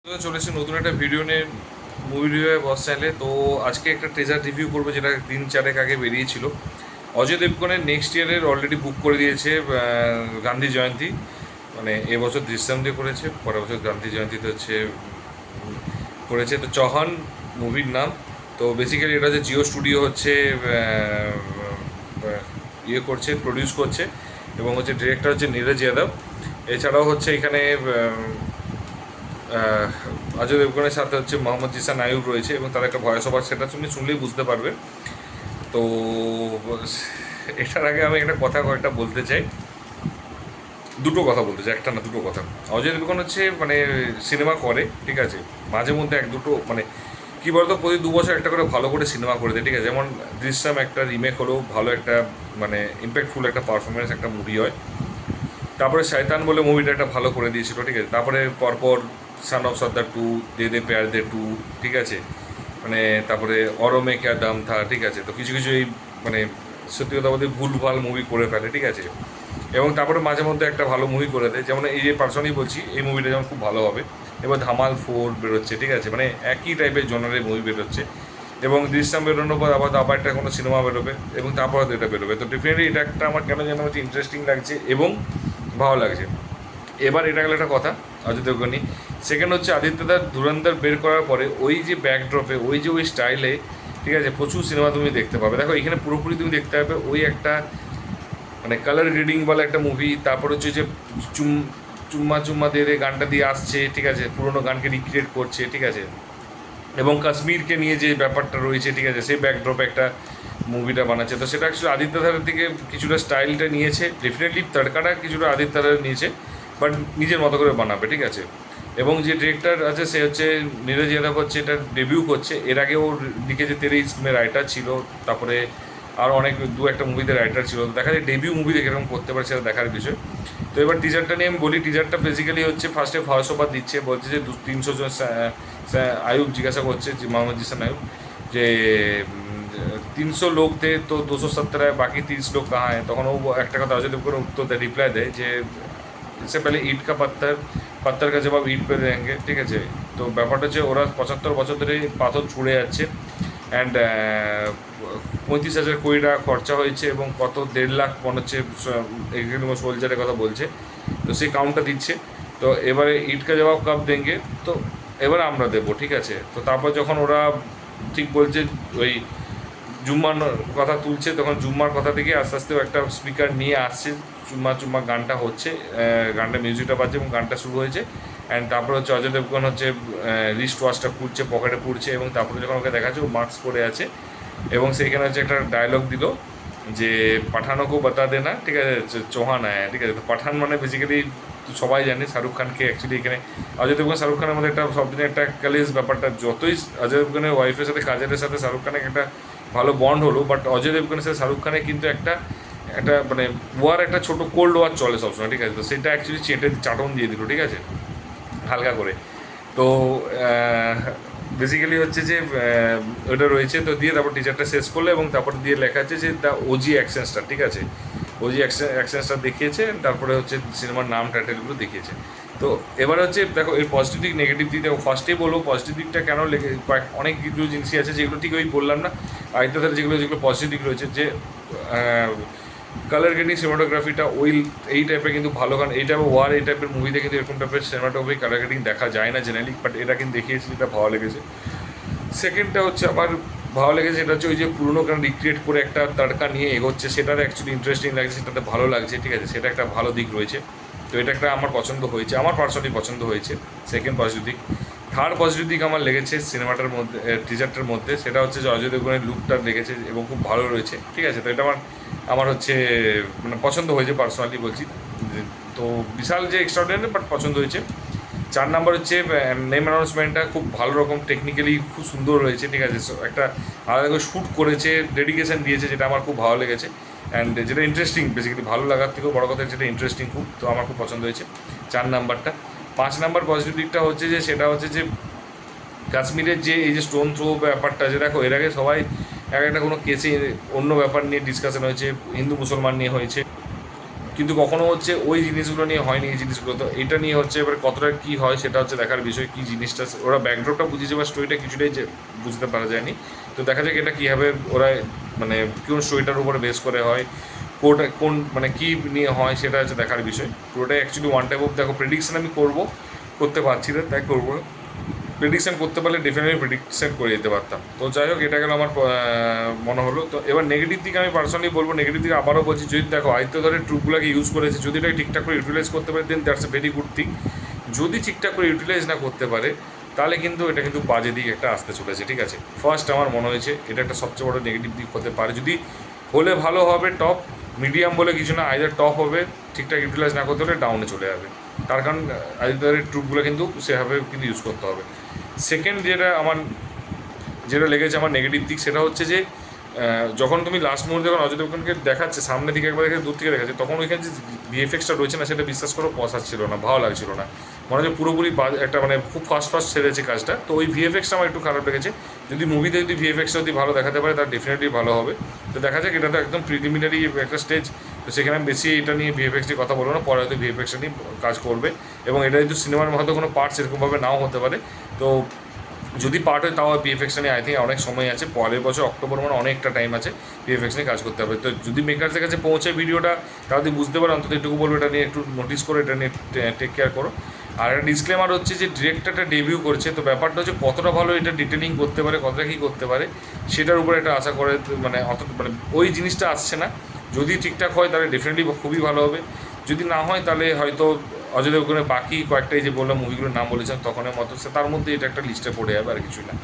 তো চলেছে নতুন একটা ভিডিও নিয়ে মুভি রিভিউ বস চ্যানেলে। তো আজকে একটা ট্রেজার রিভিউ করবো যেটা দিন চারেক আগে বেরিয়েছিল। অজয় দেবগনের নেক্সট ইয়ারের অলরেডি বুক করে দিয়েছে গান্ধী জয়ন্তী, মানে এবছর দৃশ্যম দিয়ে করেছে, পরের বছর গান্ধী জয়ন্তীতে হচ্ছে করেছে। তো চৌহান মুভির নাম। তো বেসিক্যালি এটা হচ্ছে জিও স্টুডিও হচ্ছে ইয়ে করছে, প্রডিউস করছে, এবং হচ্ছে ডিরেক্টর হচ্ছে নীরজ যাদব। এছাড়াও হচ্ছে এখানে অজয় দেবগনের সাথে হচ্ছে মোহাম্মদ জিসান আয়ুব রয়েছে, এবং তার একটা ভয়েস ওভার, সেটা তুমি শুনলেই বুঝতে পারবে। তো এটার আগে আমি একটা কথা কয়েকটা বলতে চাই, দুটো কথা বলতে চাই, একটা না দুটো কথা। অজয় দেবগন হচ্ছে মানে সিনেমা করে, ঠিক আছে, মাঝে মধ্যে এক দুটো মানে কী বলতো প্রতি 2 বছর একটা করে ভালো করে সিনেমা করে দেয়, ঠিক আছে। যেমন দৃশ্যম একটা রিমেক হলেও ভালো একটা মানে ইম্প্যাক্টফুল একটা পারফরমেন্স একটা মুভি হয়। তারপরে শয়তান বলে মুভিটা একটা ভালো করে দিয়েছিল, ঠিক আছে। তারপরে পরপর সান অফ সর্দার 2, দে দে প্যার দে 2, ঠিক আছে, মানে তারপরে অরমে ক্যা দাম থা, ঠিক আছে। তো কিছু কিছু এই মানে সত্যি কথা বলতে ভুলভাল মুভি করে ফেলে, ঠিক আছে। এবং তারপরে মাঝে মধ্যে একটা ভালো মুভি করে দেয়, যেমন এই যে পার্সনই বলছি, এই মুভিটা যেমন খুব ভালো হবে। এবার ধামাল 4 বেরোচ্ছে, ঠিক আছে, মানে একই টাইপের জনারের মুভি বেরোচ্ছে। এবং দৃশ্যম বেরোনোর পর আবার একটা কোনো সিনেমা বেরোবে, এবং তারপর এটা বেরোবে। তো ডেফিনেটলি এটা একটা আমার কেন যেন হচ্ছে ইন্টারেস্টিং লাগছে এবং ভালো লাগছে। এবার এটা গেল একটা কথা অজয় দেবগনি। সেকেন্ড হচ্ছে আদিত্যদার ধুরন্ধর বের করার পরে ওই যে ব্যাকড্রপে ওই যে ওই স্টাইলে, ঠিক আছে, প্রচুর সিনেমা তুমি দেখতে পাবে। দেখো এখানে পুরোপুরি তুমি দেখতে পাবে ওই একটা মানে কালার গ্রেডিং বলে একটা মুভি। তারপর হচ্ছে যে চুম চুম্মা চুম্মা দিয়ে দিয়ে গানটা দিয়ে আসছে, ঠিক আছে, পুরোনো গানকে রিক্রিয়েট করছে, ঠিক আছে। এবং কাশ্মীরকে নিয়ে যে ব্যাপারটা রয়েছে, ঠিক আছে, সেই ব্যাকড্রপে একটা মুভিটা বানাচ্ছে। তো সেটা অ্যাকচুয়ালি আদিত্যধারের থেকে কিছুটা স্টাইলটা নিয়েছে, ডেফিনেটলি তড়কাটা কিছুটা আদিত্যধারের নিয়েছে, বাট নিজের মতো করে বানাবে, ঠিক আছে। এবং যে ডিরেক্টর আছে সে হচ্ছে নীরজ যাদব, হচ্ছে এটা ডেবিউ করছে। এর আগে ওর লিখেছে তেরে ইসমে রাইটার ছিল, তারপরে আর অনেক দু একটা মুভিতে রাইটার ছিল। তো দেখা যায় ডেবিউ মুভি দেখে এরকম করতে পারে, সেটা দেখার বিষয়। তো এবার টিজারটা নিয়ে আমি বলি। টিজারটা বেসিক্যালি হচ্ছে ফার্স্টে ভয়েস ওভার দিচ্ছে, বলছে যে 300 জন আয়ুব জিজ্ঞাসা করছে যে মোহাম্মদ জিসান আয়ুব যে 300 लोग थे तो 270 है, बाकी 30 लोग कहाँ हैं। তখন ও একটা কথা অজয় দেবগন উত্তর দেয়, রিপ্লাই দেয় যে इससे पहले ईट का पत्थर, पत्थर का जवाब ईट पे देंगे, ঠিক আছে। তো ব্যাপারটা হচ্ছে ওরা 75 বছর ধরে পাথর ছুঁড়ে যাচ্ছে, অ্যান্ড 35,000 কোটি টাকা খরচা হয়েছে, এবং কত 1.5 লাখ মনে হচ্ছে এখানে সোলজারের কথা বলছে। তো সেই কাউন্টটা দিচ্ছে। তো এবারে ইট কা জবাব কাব দেঙ্গে, তো এবার আমরা দেবো, ঠিক আছে। তো তারপর যখন ওরা ঠিক বলছে ওই জুম্মার কথা তুলছে, তখন জুম্মার কথা থেকে আস্তে আস্তে একটা স্পিকার নিয়ে আসছে, চুম্মা চুম্মা গানটা হচ্ছে, গানটা মিউজিকটা বাজছে এবং গানটা শুরু হয়েছে। অ্যান্ড তারপরে হচ্ছে অজয় দেবগন হচ্ছে রিস্ট ওয়াচটা পুড়ছে, পকেটে পুড়ছে, এবং তারপরে যখন ওকে দেখাচ্ছে ও মাস্ক পরে আছে, এবং সেইখানে হচ্ছে একটা ডায়লগ দিল যে পাঠানোকেও বাতা দেনা, ঠিক আছে, চৌহান আয়া, ঠিক আছে। তো পাঠান মানে বেসিক্যালি সবাই জানে শাহরুখ খানকে অ্যাকচুয়ালি এখানে অজয় দেবগন শাহরুখ খানের মধ্যে একটা সবদিনের একটা কালেজ ব্যাপারটা, যতই অজয় দেবগনের ওয়াইফের সাথে কাজের সাথে শাহরুখ খানের একটা ভালো বন্ড হলো, বাট অজয় দেবগনের সাথে শাহরুখ খানের কিন্তু একটা একটা মানে ওয়ার, একটা ছোটো কোল্ড ওয়ার চলে সবসময়, ঠিক আছে। তো সেটা অ্যাকচুয়ালি চাটন দিয়ে দিল, ঠিক আছে, হালকা করে। তো বেসিক্যালি হচ্ছে যে ওটা রয়েছে, তো দিয়ে তারপর টিচারটা শেষ করলো, এবং তারপর দিয়ে লেখা আছে যে দ্য ওজি অ্যাকশনসটা, ঠিক আছে, ওজি অ্যাকশনসটা দেখিয়েছে। তারপরে হচ্ছে সিনেমার নাম টাইটেলগুলো দেখিয়েছে। তো এবার হচ্ছে দেখো এর পজিটিভ দিক নেগেটিভ দিক দেখো। ফার্স্টেই বলবো পজিটিভ দিকটা কেন লেগে অনেক কিছু জিনিসই আছে যেগুলো ঠিক ওই বললাম না আরেকটা ধারে, যেগুলো যেগুলো পজিটিভ দিক রয়েছে, যে কালার গ্রেডিং সিনেমাটোগ্রাফিটা ওই এই টাইপের কিন্তু ভালো, কারণ এই টাইপের ওয়ার এই টাইপের মুভিতে কিন্তু এরকম টাইপের সিনেমাটোগ্রাফি কালার গ্রেডিং দেখা যায় না জেনারেলি, বাট এটা কিন্তু দেখিয়েছি, এটা ভালো লেগেছে। সেকেন্ডটা হচ্ছে আমার ভালো লেগেছে, এটা হচ্ছে ওই যে পুরোনো গান রিক্রিয়েট করে একটা তাড়কা নিয়ে এগোচ্ছে, সেটার অ্যাকচুয়ালি ইন্টারেস্টিং লাগছে, সেটাতে ভালো লাগছে, ঠিক আছে, সেটা একটা ভালো দিক রয়েছে। তো এটা একটা আমার পছন্দ হয়েছে, আমার পার্সোনালি পছন্দ হয়েছে সেকেন্ড পজিটিভ দিক। থার্ড পজিটিভ দিক আমার লেগেছে সিনেমাটার মধ্যে, টিজারটার মধ্যে, সেটা হচ্ছে যে অজয় দেবগনের লুকটা লেগেছে এবং খুব ভালো রয়েছে, ঠিক আছে। তো এটা আমার আমার হচ্ছে মানে পছন্দ হয়েছে পার্সোনালি বলছি। তো বিশাল যে এক্সট্রাঅর্ডিনারি, বাট পছন্দ হয়েছে। 4 নম্বর হচ্ছে নেম অ্যানাউন্সমেন্টটা খুব ভালো রকম টেকনিক্যালি খুব সুন্দর রয়েছে, ঠিক আছে। একটা আলাদা করে শ্যুট করেছে, ডেডিকেশন দিয়েছে, যেটা আমার খুব ভালো লেগেছে। অ্যান্ড যেটা ইন্টারেস্টিং, বেসিক্যালি ভালো লাগার থেকেও বড় কথা যেটা ইন্টারেস্টিং খুব, তো আমার খুব পছন্দ হয়েছে 4 নাম্বারটা। 5 নাম্বার পজিটিভ দিকটা হচ্ছে যে সেটা হচ্ছে যে কাশ্মীরের যে এই যে স্টোন থ্রো ব্যাপারটা, যে দেখো এর আগে সবাই এক একটা কোনো কেসে অন্য ব্যাপার নিয়ে ডিসকাশন হয়েছে, হিন্দু মুসলমান নিয়ে হয়েছে, কিন্তু কখনো হচ্ছে ওই জিনিসগুলো নিয়ে হয়নি এই জিনিসগুলো, তো এটা নিয়ে হচ্ছে এবার কতটা কী হয় সেটা হচ্ছে দেখার বিষয়, কী জিনিসটা ওরা ব্যাকড্রপটা বুঝিয়েছে বা স্টোরিটা কিছুটাই যে বুঝতে পারা যায়নি। তো দেখা যাক এটা কীভাবে ওরা মানে কোন স্টোরিটার উপরে বেস করে হয়, কোন মানে কী নিয়ে হয় সেটা হচ্ছে দেখার বিষয়। পুরোটাই অ্যাকচুয়ালি ওয়ান টাইপ অফ দেখো প্রেডিকশন আমি করতে পারছি না, তাই করবো প্রেডিকশান করতে পারলে ডেফিনেটলি প্রেডিকশান করে দিতে পারতাম। তো যাই হোক এটা গেল আমার মনে হলো। তো এবার নেগেটিভ দিকে আমি পার্সোনালি বলবো, নেগেটিভ দিকে আবারও বলছি, যদি দেখো আদিত্য ধরে ট্রুপগুলোকে ইউজ করেছে, যদি এটাকে ঠিকঠাক করে ইউটিলাইজ করতে পারে then that's a very good thing. যদি ঠিকঠাক করে ইউটিলাইজ না করতে পারে তাহলে কিন্তু এটা কিন্তু বাজে দিক একটা আসতে চলেছে, ঠিক আছে। ফার্স্ট আমার মনে হয়েছে এটা একটা সবচেয়ে বড় নেগেটিভ দিক হতে পারে। যদি হলে ভালো হবে, টপ মিডিয়াম বলে কিছু না, আইদার টপ হবে, ঠিকঠাক ইউটিলাইজ না করতে হলে ডাউনে চলে যাবে। তার কারণ আদিত্যের ট্রুপগুলো কিন্তু সেভাবে কিন্তু ইউজ করতে হবে। সেকেন্ড যেটা লেগেছে আমার নেগেটিভ দিক সেটা হচ্ছে যে যখন তুমি লাস্ট মুহূর্তে যখন অজয় দেবগনকে দেখাচ্ছে সামনে থেকে একবার দেখে দূর থেকে দেখাচ্ছে, তখন ওইখানে যে ভিএফএক্সটা রয়েছে না সেটা বিশ্বাস করো পসাচ্ছিল না, ভালো লাগছিল না, মনে হচ্ছে পুরোপুরি একটা মানে খুব ফাস্ট ছেড়েছে কাজটা। তো ওই ভিএফএক্সটা আমার একটু খারাপ লেগেছে। যদি মুভিতে যদি ভিএফএক্সটা যদি ভালো দেখাতে পারে তার ডেফিনেটলি ভালো হবে। তো দেখা যাক, এটা তো একদম প্রিলিমিনারি একটা স্টেজ, তো সেখানে বেশি এটা নিয়ে ভিএফএক্স নিয়ে কথা বলবো না, পরে হয়তো ভিএফএক্সটা নিয়ে কাজ করবে। এবং এটা যদি সিনেমার হয়তো কোনো পার্ট সেরকমভাবে নাও হতে পারে, তো যদি পার্ট হয় তাও ভিএফএক্স নিয়ে আই থিঙ্ক অনেক সময় আছে, পরের বছর অক্টোবর মানে অনেকটা টাইম আছে ভিএফএক্স নিয়ে কাজ করতে হবে। তো যদি মেকার্সের কাছে পৌঁছে ভিডিওটা, তারা যদি বুঝতে পারে অন্তত এটুকু বলবো এটা নিয়ে একটু নোটিস করো, এটা নিয়ে টেক কেয়ার করো। আর একটা ডিসক্লেমার হচ্ছে যে ডিরেক্টরটা ডেবিউ করছে, তো ব্যাপারটা হচ্ছে কতটা ভালো এটা ডিটেলিং করতে পারে, কতটা কী করতে পারে সেটার উপরে এটা আশা করে, মানে মানে ওই জিনিসটা আসছে না। যদি ঠিকঠাক হয় তাহলে ডেফিনেটলি খুবই ভালো হবে, যদি না হয় তাহলে হয়তো অজয় দেবগনের বাকি কয়েকটাই যে বললাম মুভিগুলোর নাম বলেছেন তখনের মতো, তার মধ্যে এটা একটা লিস্টে পড়ে যাবে আর কিছুই না।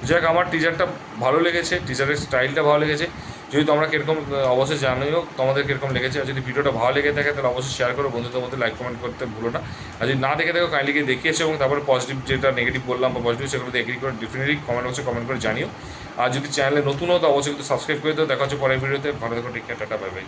যাক, আমার টিজারটা ভালো লেগেছে, টিজারের স্টাইলটা ভালো লেগেছে। যদি তোমরা কীরকম অবশ্যই জানিও তোমাদের কীরকম লেগেছে, আর যদি ভিডিওটা ভালো লেগে থাকে তাহলে অবশ্যই শেয়ার করো, বন্ধুদের মধ্যে লাইক কমেন্ট করতে ভুলো না। আর যদি না দেখে থাকো কাইন্ডলি গিয়ে দেখিয়েছো, এবং তারপরে পজিটিভ যেটা নেগেটিভ বললাম বা পজিটিভ সেগুলো এগ্রি করে ডেফিনেটলি কমেন্ট বক্সে কমেন্ট করে জানিও। আর যদি চ্যানেলে নতুন হতো অবশ্যই কিন্তু সাবস্ক্রাইব করে দিও। দেখা হচ্ছে পরের ভিডিওতে, ভালো থেকো, take care, tata, bye by.